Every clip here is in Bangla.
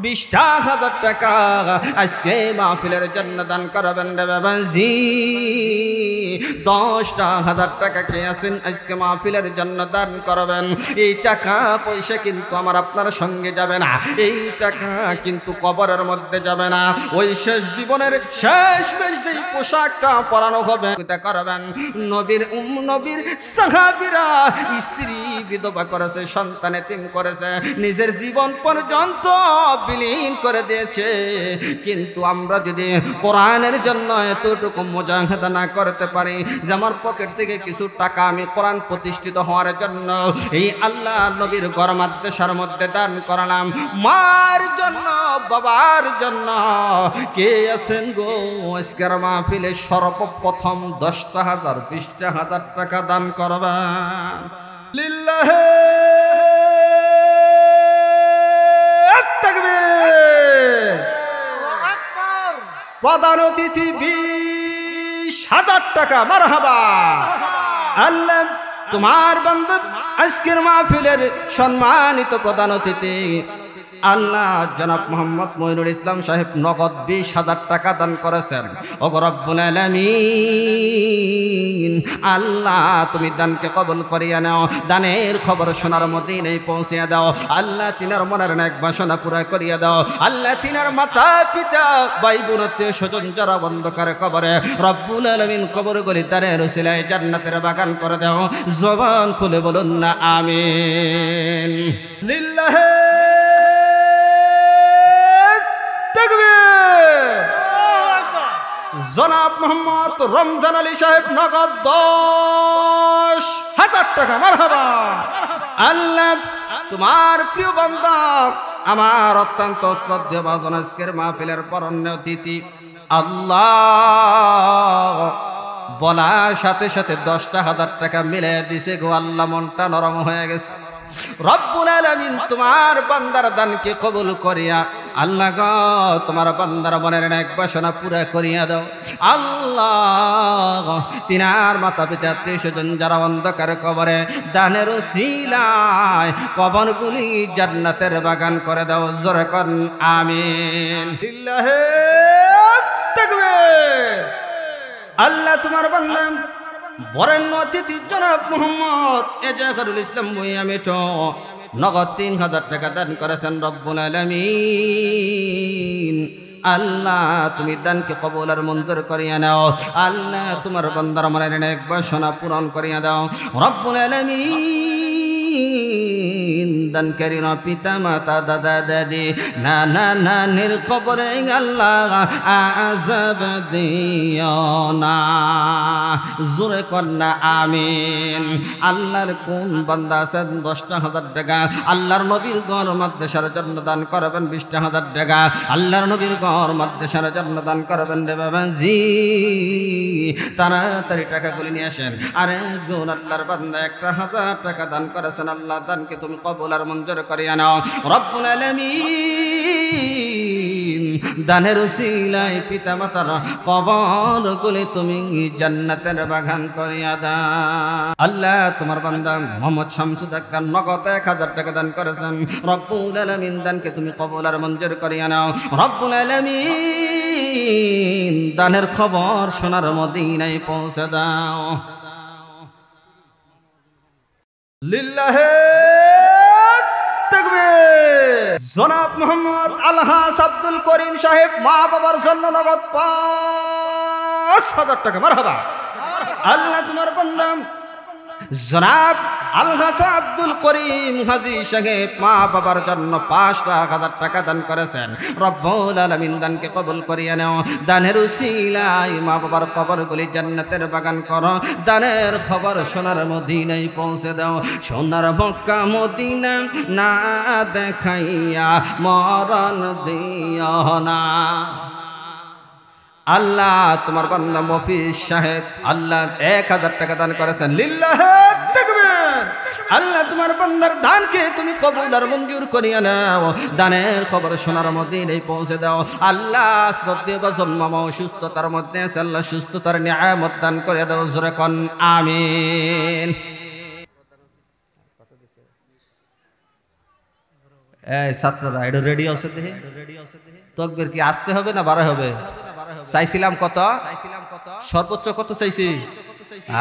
20,000 টাকা আজকে মাহফিলের জন্য দান করবেন রে বাবাজি। 10,000 টাকা কে আছেন আজকে মাহফিলের জন্য দান করবেন। এই টাকা পয়সা কিন্তু আমার আপনার সঙ্গে যাবে না, এই টাকা কিন্তু কবরের মধ্যে যাবে না। ওই শেষ জীবনের শেষ যেই পোশাকটা পরানো হবে এটা করবেন। নবীর সাহাবীরা স্ত্রী বিধবা করেছে, সন্তান এতিম করেছে, নিজের জীবন পর্যন্ত বিলীন করে দিয়েছে। কিন্তু আমরা যদি কোরআনের জন্য এতটুকু মুজাহাদা না করতে পারি যে আমার পকেট থেকে কিছু টাকা আমি কোরআন প্রতিষ্ঠিত হওয়ার জন্য এই আল্লাহ নবীর ঘর মাদ্রাসার মধ্যে দান করলাম, মার জন্য বাবার জন্য কে আছেন গো আজকের মাহফিলে সর্বপ্রথম 10,000 20,000 টাকা দান করবেন? লিল্লাহি তাকবীর। প্রধান অতিথি 20,000 টাকা। মারহাবা। আল্লাহ তোমার বান্দা আজকের মাহফিলের সম্মানিত প্রধান অতিথি আল্লাহ জনাব মোহাম্মদ মঈনুল ইসলাম সাহেব নগদ 20,000 টাকা দান করেছেন। ওগো রব্বুল আলামিন, আল্লাহ তুমি দানকে কবুল করিয়া নাও, দানের খবর সোনার মদিনায় পৌঁছিয়া দাও। আল্লাহ তিনার মনের নেক বাসনা পুরা করিয়া দাও। আল্লাহ তিনার মাতা পিতা ভাই বোন আত্মীয় স্বজন যারা অন্ধকার কবরে, রব্বুল আলামিন কবরগুলি দানের উসিলায় জান্নাতের বাগান করে দাও। জবান খুলে বলুন না আমিন। লিল্লাহি জনাব মোহাম্মদ রমজান আলী সাহেব নগদ 10,000 টাকা। মারহাবা। আল্লাহ তোমার প্রিয় বান্দা আমার অত্যন্ত শ্রদ্ধেয় ভাজন আজকের মাহফিলের পরণ্য অতিথি আল্লাহ বলার সাথে সাথে 10,000 টাকা মিলে দিছে গো। আল্লাহ মনটা নরম হয়ে গেছে। রব্বুল আলামিন তোমার বান্দার দানকে কবুল করিয়া আল্লাহ গো তোমার বান্দার মনের নেক বাসনা পুরা করিয়া দাও। আল্লাহ তিনার মাতা পিতা আত্মীয় স্বজন যারা অন্ধকার কবরে, দানের উসিলায় কবরগুলি জান্নাতের বাগান করে দাও। জোরে কোন আমিন। লিল্লাহি তাকবীর। আল্লাহ তোমার বান্দা বরেণ্য অতিথি জনাব মোহাম্মদ এজাহারুল ইসলাম ভূঁইয়া মেঠো নগদ 3,000 টাকা দান করেছেন। রব্বুল আলামিন, আল্লাহ তুমি দানকে কবুল আর মঞ্জুর করিয়া নাও। আল্লাহ তোমার বান্দার মনের নেক বাসনা পূরণ করিয়া দাও। রব্বুল আলামিন, দানকারীর পিতা মাতা দাদা দাদি নানা নানির কবরে আল্লাহ আযাব দিও না। জোরে কন্যা আমিন। আল্লাহর কোন বান্দা আছেন 10,000 টাকা আল্লাহর নবীর ঘর মাদ্রাসার জন্য দান করবেন? 20,000 টাকা আল্লাহর নবীর ঘর মাদ্রাসার জন্য দান করবেন রে বাবাজি। তাড়াতাড়ি টাকাগুলি নিয়ে আসেন। আর একজন আল্লাহর বান্দা 1,000 টাকা দান করেছেন। আল্লাহ দানকে তুমি কবুল আর মঞ্জুর করিয়া নাও। রব্বুল আলামিন, দানের উসিলায় পিতা মাতার কবরগুলি তুমি জান্নাতের বাগান করিয়া দাও। আল্লাহ তোমার বান্দা মোহাম্মদ শামসুদ আক্তার নগদ 1,000 টাকা দান করেছেন। রব্বুল আলামিন, দানকে তুমি কবুল আর মঞ্জুর করিয়া নাও। রব্বুল আলামিন, দানের খবর সোনার মদিনায় পৌঁছে দাও। লিল্লাহি তাকবীর। জনাব মোহাম্মদ আলহাস আব্দুল করিম সাহেব মা বাবার জন্য নগদ 5,000 টাকা। মারহাবা। আল্লাহ তোমার বান্দা জনাব আলহাস আব্দুল করিম হাজী সাহেব মা বাবার জন্য 5,000 টাকা দান করেছেন। রব্বুল আলামিন, দানকে কবুল করিয়া নাও। দানের উসিলায় মা বাবার কবরগুলি জান্নাতের বাগান করো। দানের খবর সোনার মদিনায় পৌঁছে দাও। সোনার মক্কা মদিনা না দেখাইয়া মরণ দিও না। আল্লাহ তোমার বান্দা মফিজ সাহেব আল্লাহ 1,000 টাকা দান করেছেন। লিল্লাহি তাকবীর। আল্লাহ তোমার বান্দার দানকে তুমি কবুল আর মঞ্জুর করিয়া নাও। দানের খবর সোনার মদিনায় পৌঁছে দাও। আল্লাহ শ্রদ্ধেয় বাজন মামা সুস্থতার মধ্যে আছে, আল্লাহ সুস্থতার নিয়ামত দান করে দাও। জোরে কোন আমিন। এই ছাত্ররা এটা রেডি আছে দেখে তকবীর কি আসতে হবে না বাড়া হবে? চাইছিলাম কত? সর্বোচ্চ কত চাইছি?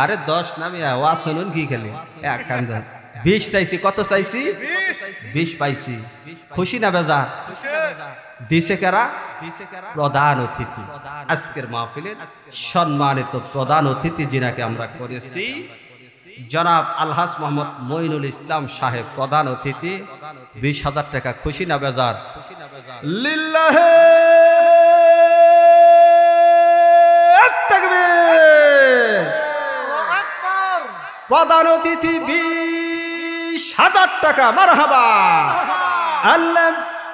আরে 10 নামিয়া ওয়া শুনুন কি খেলি এক কান 20 চাইছি। কত চাইছি? 20 পাইছি। খুশি না বেজার? দিছে কারা? প্রধান অতিথি। আজকের মাহফিলের সম্মানিত প্রধান অতিথি যিনাকে আমরা করেছি জনাব আলহাজ মোহাম্মদ মঈনুল ইসলাম সাহেব প্রধান অতিথি। 20,000 টাকা। খুশি না বেজার? লিল্লাহে তাকবীর। প্রধান অতিথি 20,000 টাকা। মারহাবা। আল্লাহ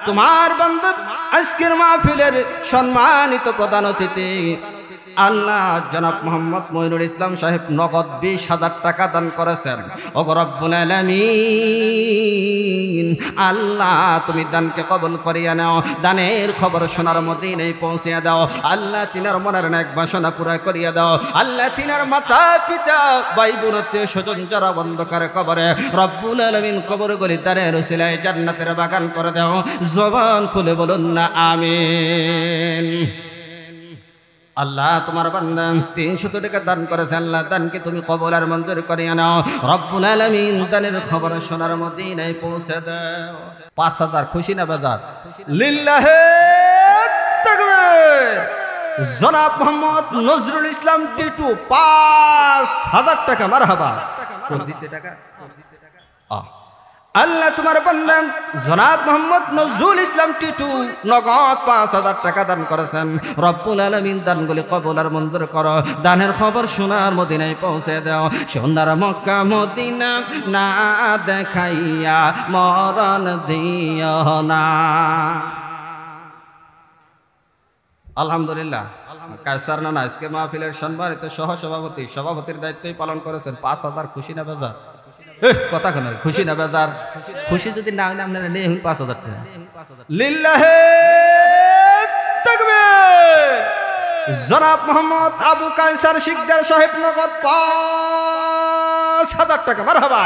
তোমার বান্দা আজকের মাহফিলের সম্মানিত প্রধান অতিথি আল্লাহ জনাব মোহাম্মদ মঈনুল ইসলাম সাহেব নগদ 20,000 টাকা দান করেছেন। ওগো রব্বুল আলামিন আল্লাহ তুমি দানকে কবুল করিয়া নাও। দানের খবর সোনার মদিনায় পৌঁছিয়া দাও। আল্লাহ তিনার মনের নেক বাসনা পুরা করিয়া দাও। আল্লাহ তিনার মাতা পিতা ভাই বোন আত্মীয় স্বজন যারা অন্ধকার কবরে রব্বুল আলামিন কবর গলি দানের উসিলায় জান্নাতের বাগান করে দাও। জবান খুলে বলুন না আমিন। আল্লাহ তোমার বান্দা 300 টাকা দান করেছে। আল্লাহ দানকে তুমি কবুল আর মঞ্জুর করিয়া নাও। রব্বুল আলামিন দানের খবর সোনার মদিনায় পৌঁছে দাও। 5,000। খুশি না বেজার? লিল্লাহে তাকবীর। জনাব মোহাম্মদ নজরুল ইসলাম টিটু 5,000 টাকা। মারহাবা। কোন দিছে টাকা? আল্লাহ তোমার বান্দা জনাব মোহাম্মদ নজরুল ইসলাম টিটু নগদ 5,000 টাকা দান করেছেন। রব্বুল আলামিন দানগুলি কবুল আর মঞ্জুর করো। দানের খবর সোনার মদিনায় পৌঁছে দাও। সোনার মক্কা মদিনা না দেখাইয়া মরণ দিও না। আলহামদুলিল্লাহ। কায়সার নানা আজকে মাহফিলের সম্মানিত সহসভাপতি সভাপতির দায়িত্বই পালন করেছেন। 5,000। খুশি না বেজার? কথা কেন? খুশি না বেজার? খুশি যদি না হয় আপনারা নিয়ে 5,000 টাকা। লিল্লাহে তাকবীর। জনাব মোহাম্মদ আবু কায়সার শিকদার সাহেব নগদ 5,000 টাকা। মারহাবা।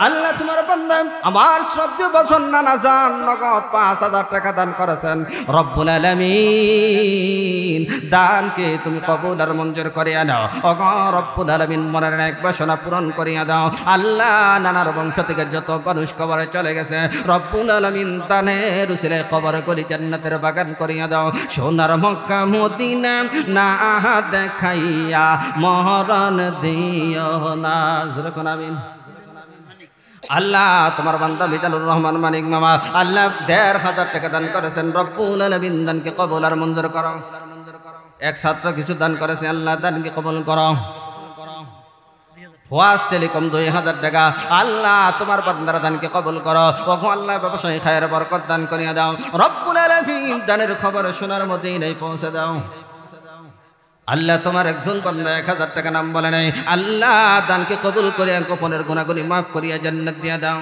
আল্লাহ তোমার বান্দা আমার শ্রদ্ধেয় বচন নানা জান নগদ 5,000 টাকা দান করেছেন। রব্বুল আলামিন দানকে তুমি কবুল আর মঞ্জুর করিয়া নাও। ওগো রব্বুল আলামিন মনের এক বাসনা পূরণ করিয়া দাও। আল্লাহ নানার বংশ থেকে যত মানুষ কবরে চলে গেছে রব্বুল আলামিন দানের উসিলায় কবর করি জান্নাতের বাগান করিয়া দাও। সোনার মক্কা মদিনা না দেখাইয়া মরণ দিও না। যখন আমিন। আল্লাহ তোমার বান্দা মিজানুর রহমান মানিক মামা আল্লাহ 1,500 টাকা দান করেছেন। রব্বুল আলামিন দানকে কবুল আর মঞ্জুর করো। এক ছাত্র কিছু দান করেছে। আল্লাহ দানকে কবুল করো। ওয়াজ টেলিকম 2,000 টাকা। আল্লাহ তোমার বান্দার দানকে কবুল করো। ওগো আল্লাহ ব্যবসায়ী খায়ের বরকত দান করিয়া দাও। রব্বুল আলামিন দানের খবর সোনার মদিনায় পৌঁছে দাও। আল্লাহ তোমার একজন বান্দা 1,000 টাকা নাম বলে নাই। আল্লাহ দানকে কবুল করিয়া গোপনের গুনাহগুলি মাফ করিয়া জান্নাত দিয়া দাও।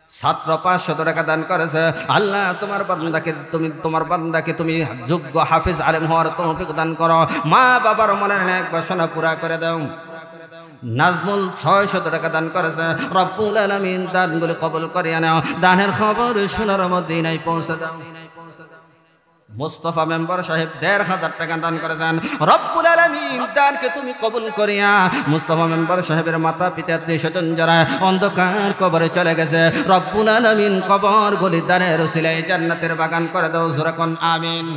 ছাত্র 500 টাকা দান করেছে। আল্লাহ তোমার বান্দাকে তুমি যোগ্য হাফিজ আলেম হওয়ার তৌফিক দান করো। মা বাবার মনের নেক বাসনা পুরা করে দাও। নাজমুল 600 টাকা দান করেছে। রব্বুল আলামিন দানগুলি কবুল করিয়া নাও। দানের খবর সোনার মদিনায় পৌঁছে দাও। মুস্তাফা মেম্বার সাহেব 1,500 টাকা দান করেছেন। রব্বুল আলামিন দানকে তুমি কবুল করিয়া মুস্তাফা মেম্বার সাহেবের মাতা পিতা স্বজন যারা অন্ধকার কবরে চলে গেছে রব্বুল আলামিন কবর গলি দানের উসিলায় জান্নাতের বাগান করে দাও। যখন আমিন।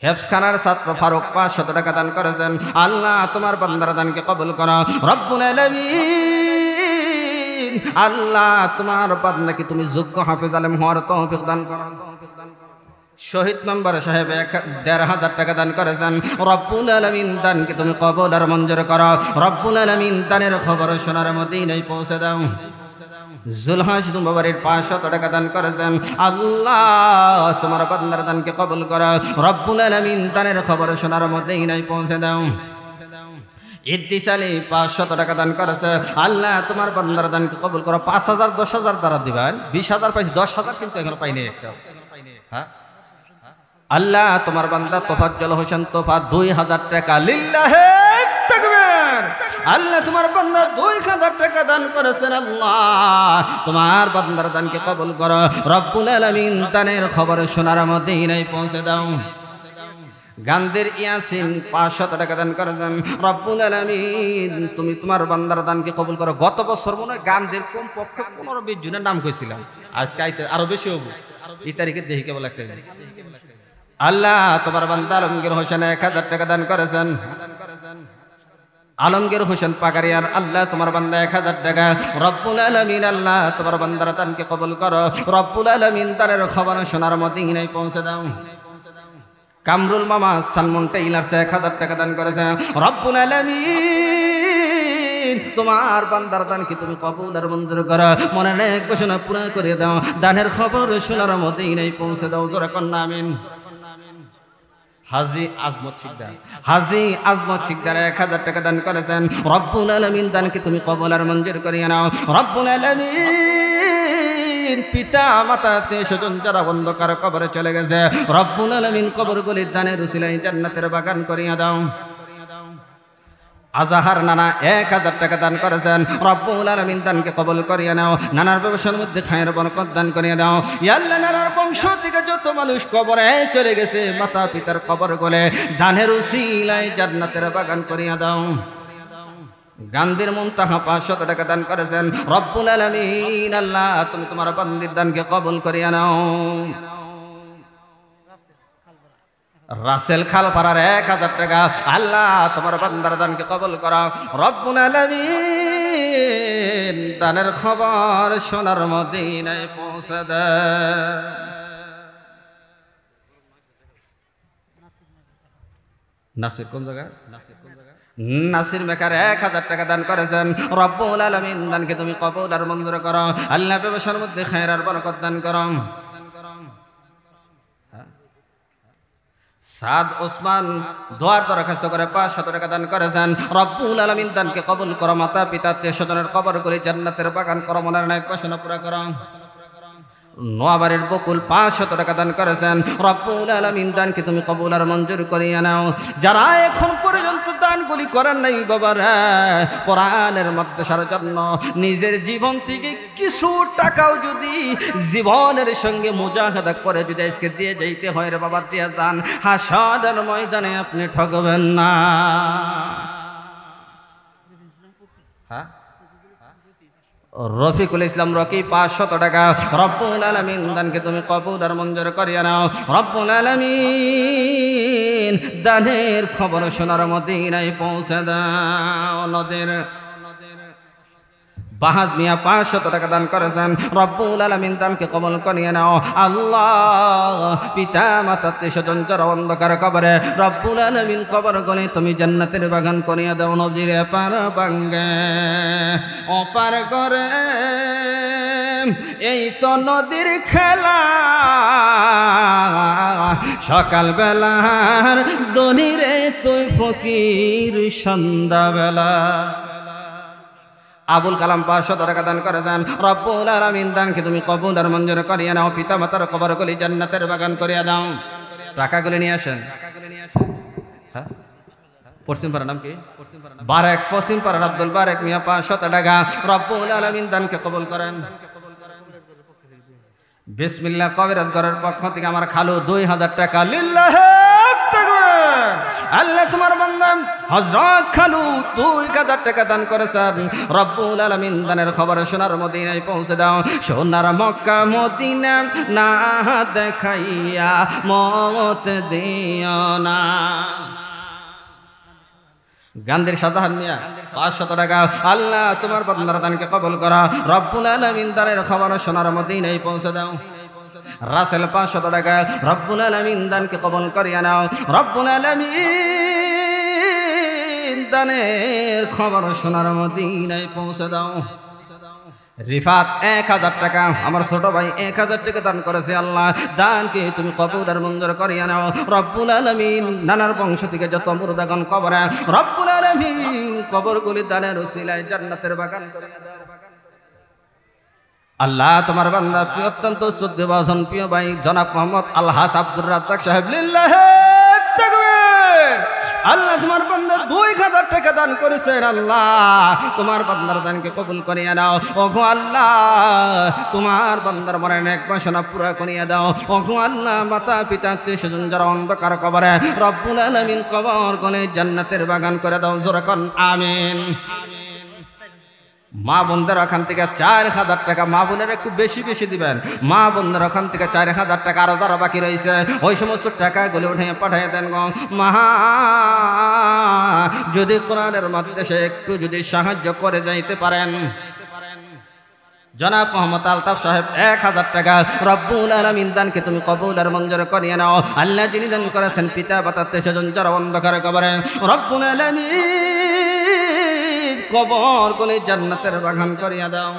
হেফসখানার ছাত্র ফারুক 500 টাকা দান করেছেন। আল্লাহ তোমার বান্দার দানকে কবুল করো। রব্বুল আলামিন আল্লাহ তোমার বান্দাকে তুমি যোগ্য হাফেজ আলেম হওয়ার তৌফিক দান করো। শহীদ মেম্বার সাহেব 1,500 টাকা দান করেছেন। রব্বুল আলামিন দানকে তুমি কবুল আর মঞ্জুর করো। রব্বুল আলামিন দানের খবর সোনার মদিনায় পৌঁছে দাও। জুলহাজ মুবারক 500 টাকা দান করেছেন। আল্লাহ তোমার বান্দার দানকে কবুল করো। রব্বুল আলামিন দানের খবর সোনার মদিনায় পৌঁছে দাও। ইদ্দিস আলী 500 টাকা দান করেছে। আল্লাহ তোমার বান্দার দানকে কবুল করো। 5,000 10,000 দ্বারা দিবেন। 20,000 পাইছি, 10,000 কিন্তু এখনো পাইনি একটা। হ্যাঁ আল্লাহ তোমার বান্দা তোফাজ্জল হোসেন তোফা 2,000 টাকা। লিল্লাহে তাকবীর। আল্লাহ তোমার বান্দা 2000 টাকা দান করেছেন, আল্লাহ তোমার বান্দার দানকে কবুল করো। রব্বুল আলামিন দানের খবর শোনার মদিনায় পৌঁছে দাও। গান্ধীর ইয়াসিন 500 টাকা দান করেছেন, রব্বুল আলামিন তুমি তোমার বান্দার দানকে কবুল করো। গত বছর মনে হয় গান্ধীর কমপক্ষে 15-20 জনের নাম কইছিলাম, আজকে আরো বেশি হবো। এই তারিখে দেখি কেবল একটা। আল্লাহ তোমার বান্দা আলমগীর হোসেন 1000 টাকা দান করেছেন। আলমগীর হোসেন পাগারিয়ার, আল্লাহ তোমার বান্দা 1000 টাকা। রব্বুল আলামিন আল্লাহ তোমার বান্দার দানকে কবুল করো। রব্বুল আলামিন দানের খবর শোনার মদিনায় পৌঁছে দাও। কামরুল মামা সালমন টেইলার 1000 টাকা দান করেছেন। রব্বুল আলামিন তোমার বান্দার দানকে তুমি কবুল আর মঞ্জুর করো। মনের এক বাসনা পুরা করে দাও। দানের খবর শোনার মদিনায় পৌঁছে দাও। জোরে কন্যা আমিন। হাজী আজমত শিকদার 1000 টাকা দান করেছেন। রব্বুল আলামিন দানকে তুমি কবুল আর মঞ্জুর করিয়ে নাও। রব্বুল আলামিন পিতা মাতা স্বজন যারা অন্ধকার কবরে চলে গেছে, রব্বুল আলামিন কবরগুলির দানের উসিলায় জান্নাতের বাগান করিয়ে দাও। আজাহার নানা 1000 টাকা দান করেছেন। রব্বুল আলামিন দানকে কবুল করিয়ে নাও। নানার ব্যবসার মধ্যে খায়ের বরকত দান করিয়ে দাও। ইয়া আল্লাহ নানার বংশ থেকে যত মানুষ কবরে চলে গেছে, মাতা পিতার কবর গলে দানের উসিলায় জান্নাতের বাগান করিয়ে দাও। গান্ধীর মুনতাহা 500 টাকা দান করেছেন। রব্বুল আলামিন আল্লাহ তুমি তোমার বান্দির দানকে কবুল করিয়ে নাও। রাসেল খালপাড়ার 1000 টাকা, আল্লাহ তোমার বান্দার দানকে কবুল করা। রব্বুল আলামিন দানের খবর সোনার মদিনায় পৌঁছে দেয়। নাসির কোন জায়গা? নাসির মেকার 1000 টাকা দান করেছেন। রব্বুল আলামিন দানকে তুমি কবুল আর মঞ্জুর করো। আল্লাহ ব্যবসার মধ্যে খায়ের আর বরকত দান করো। সাদ ওসমান দোয়ার দরখাস্ত করে 500 টাকা দান করেছেন। রব্বুল আলামিন দানকে কবুল করো। মাতা পিতা স্বজনের কবর করে জান্নাতের বাগান করো। মনের নায়ক বাসনা পুরা করো। নোয়াবাড়ির বকুল 500 টাকা দান করেছেন। রব্বুল আলামিন দানকে তুমি কবুল আর মঞ্জুর করিয়ে নাও। যারা এখন পর্যন্ত দানগুলি করেন নাই বাবারা, কোরআনের মাদ্রাসার জন্য নিজের জীবন থেকে কিছু টাকাও যদি জীবনের সঙ্গে মুজাহাদা করে যদি আজকে দিয়ে যাইতে হয় রে বাবা, দিয়ে যান। হাসরের ময়দানে আপনি ঠকবেন না। হ্যাঁ, রফিকুল ইসলাম রকি 500 টাকা। রব্বুল আলামিন দানকে তুমি কবুল আর মঞ্জুর করিয়ে নাও। রব্বুল আলামিন দানের খবর শোনার মদিনায় পৌঁছে দাও। নদের বাহাজ মিয়া 500 টাকা দান করেছেন। রব্বুল আলামিন দানকে কবুল করিয়ে নাও। আল্লাহ পিতা মাতা স্বজন যারা অন্ধকার কবরে, রব্বুল আলামিন কবর গলে তুমি জান্নাতের বাগান করিয়ে দাও। নদীর পার বাঙ্গে অপার করে, এই তো নদীর খেলা। সকাল বেলার দনিরে তুই ফকির সন্ধ্যাবেলা। আবুল কালাম 500 টাকা দান করেছেন। রব্বুল আলামিন দানকে তুমি কবুল আর মঞ্জুর করিয়ে নাও। পিতা মাতার কবরগুলি জান্নাতের বাগান করিয়ে দাও। টাকাগুলি নিয়ে আসেন। হ্যাঁ, পশ্চিম পাড়ার নাম কি? বারেক, পশ্চিম পাড়ার আব্দুল বারেক মিয়া 500 টাকা। রব্বুল আলামিন দানকে কবুল করেন। বিসমিল্লাহ কবিরাজ ঘরের পক্ষ থেকে আমার খালু 2000 টাকা। লিল্লাহি তাকবীর। আল্লাহ তোমার বান্দা হযরত খালু 2000 টাকা দান করেছেন। রব্বুল আলামিন দানের খবর সোনার মদিনায় পৌঁছে দাও। সোনার মক্কা মদিনা না দেখাইয়া মত দিও না। গান্ধীর সাধারণ মিয়া 500 টাকা। আল্লাহ তোমার বান্দার দানকে কবুল করা। রব্বুল আলামিন দানের খবর সোনার মদিনায় পৌঁছে দাও। রাসেল 500 টাকা। রব্বুল আলামিন দানকে কবুল করিয়া নাও। রব্বুল আলামিন দানের খবর সোনার মদিনায় পৌঁছে দাও। রিফাত 1000 টাকা। আমার ছোট ভাই 1000 টাকা দান করেছে। আল্লাহ দানকে তুমি কবুল আর মঞ্জুর করিয়া নাও। রব্বুল আলামিন নানার বংশ থেকে যত মুর্দাগণ কবরে, রব্বুল আলামিন কবরগুলি দানের উসিলায় জান্নাতের বাগান করিয়া দাও। আল্লাহ তোমার বান্দা প্রিয় অত্যন্ত শ্রদ্ধেয়ভাজন প্রিয় ভাই জনাব মোহাম্মদ আলহাস আব্দুর রাজ্জাক সাহেব, লিল্লাহি তাকবীর আল্লাহ তোমার বান্দা 2000 টাকা দান করেছেন, আল্লাহ তোমার বান্দার দানকে কবুল করিয়া দাও। ওগো আল্লাহ তোমার বান্দার মরণ এক বাসনা পুরা করিয়া দাও। ওগো আল্লাহ মাতা পিতা আত্মীয় স্বজন যারা অন্ধকার কবরে, রব্বুল আলামিন কবর গলে জান্নাতের বাগান করে দাও। জোরে কোন আমিন। মা বোনদের ওখান থেকে 4000 টাকা, মা বোনের একটু বেশি বেশি দিবেন। মা বোনদের ওখান থেকে 4000 টাকা আরো যারা বাকি রয়েছে ওই সমস্ত টাকাগুলো উঠে পাঠিয়ে দেন গো। মা যদি কোরআনের মাদ্রাসায় একটু যদি সাহায্য করে যাইতে পারেন, জনাব মোহাম্মদ আলতাফ সাহেব 1000 টাকা, রব্বুল আলামিন দানকে তুমি কবুল আর মঞ্জুর করিয়ে নাও। আল্লাহ যিনি দান করেছেন পিতা মাতা সেজন যারা অন্ধকারে কবরে, রব্বুল আলামিন কবর গলে জান্নাতের বাগান করিয়া দাও।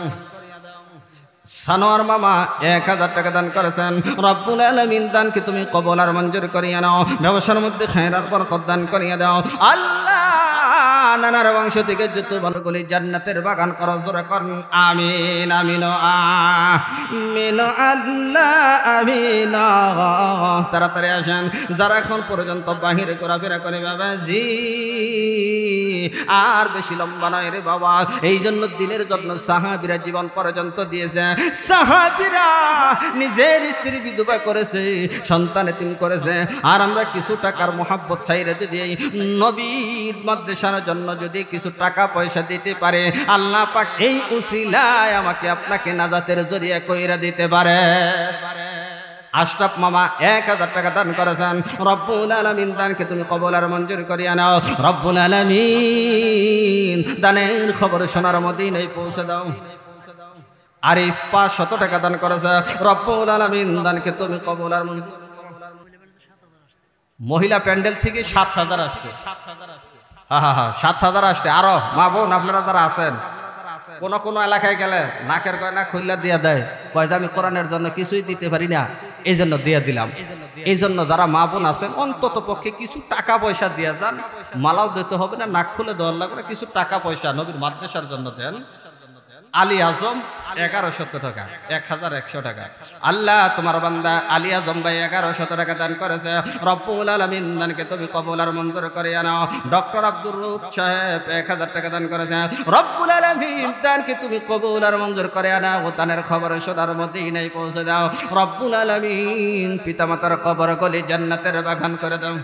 সানোয়ার মামা 1000 টাকা দান করেছেন, রব্বুল আলামিন দানকে তুমি কবুল আর মঞ্জুর করিয়া নাও। ব্যবসার মধ্যে খায়ের আর বরকত দান করিয়া দাও। আল্লাহ নানার বংশ থেকে যত ভালো করে জান্নাতের বাগান করো। জোরে করুন আমিন আমিন আমিন আল্লাহ আমিন। তাড়াতাড়ি আসেন যারা এখন পর্যন্ত বাহিরে ঘোরাফেরা করে বাবাজি, আর বেশি লম্বা নয় রে বাবা। এই জন্য দিনের জন্য সাহাবীরা জীবন পর্যন্ত দিয়েছে। সাহাবীরা নিজের স্ত্রী বিধবা করেছে, সন্তান এতিম করেছে, আর আমরা কিছু টাকার মোহাব্বত চাইরে যদি নবীর মাদ্রাসার জন্য যদি কিছু টাকা পয়সা দিতে পারে, আল্লাহ পাক এই উসিলায় আমাকে আপনাকে নাজাতের জরিয়া কইরা দিতে পারে। আশরাফ মামা 1000 টাকা দান করেছেন, রব্বুল আলামিন দানকে তুমি কবুল আর মঞ্জুর করিয়া নাও। রব্বুল আলামিন দানের খবর সোনার মদিনায় পৌঁছে দাও। আর এই 500 টাকা দান করেছে, রব্বুল আলামিন দানকে তুমি কবুল আর মঞ্জুর। মহিলা প্যান্ডেল থেকে 7000 আসছে। 7000 আসছে। আরো মা বোন আপনারা যারা আছেন, কোন কোন এলাকায় গেলে নাকের গয়না খুললা দিয়ে দেয়, কয় যে আমি কোরআনের জন্য কিছুই দিতে পারি না, এই জন্য দিয়ে দিলাম। এই জন্য যারা মা বোন আছেন অন্তত পক্ষে কিছু টাকা পয়সা দিয়ে যান। মালাও দিতে হবে না, নাক খুলে দেওয়ার লাগবে না, কিছু টাকা পয়সা নবীর মাদ্রাসার জন্য দেন। আলী আজম 1100 টাকা, 1100 টাকা। আল্লাহ তোমার বান্দা আলী আজম ভাই 1100 টাকা দান করেছে, রব্বুল আলামিন দানকে তুমি কবুল আর মঞ্জুর করিয়া নাও। ডক্টর আব্দুর রূপ সাহেব 1000 টাকা দান করেছে, রব্বুল আলামিন দানকে তুমি কবুল আর মঞ্জুর করিয়া নাও। ও দানের খবর সোনার মদিনায় পৌঁছে দাও। রব্বুল আলামিন পিতামাতার কবর গলি জান্নাতের বাগান করে দাও।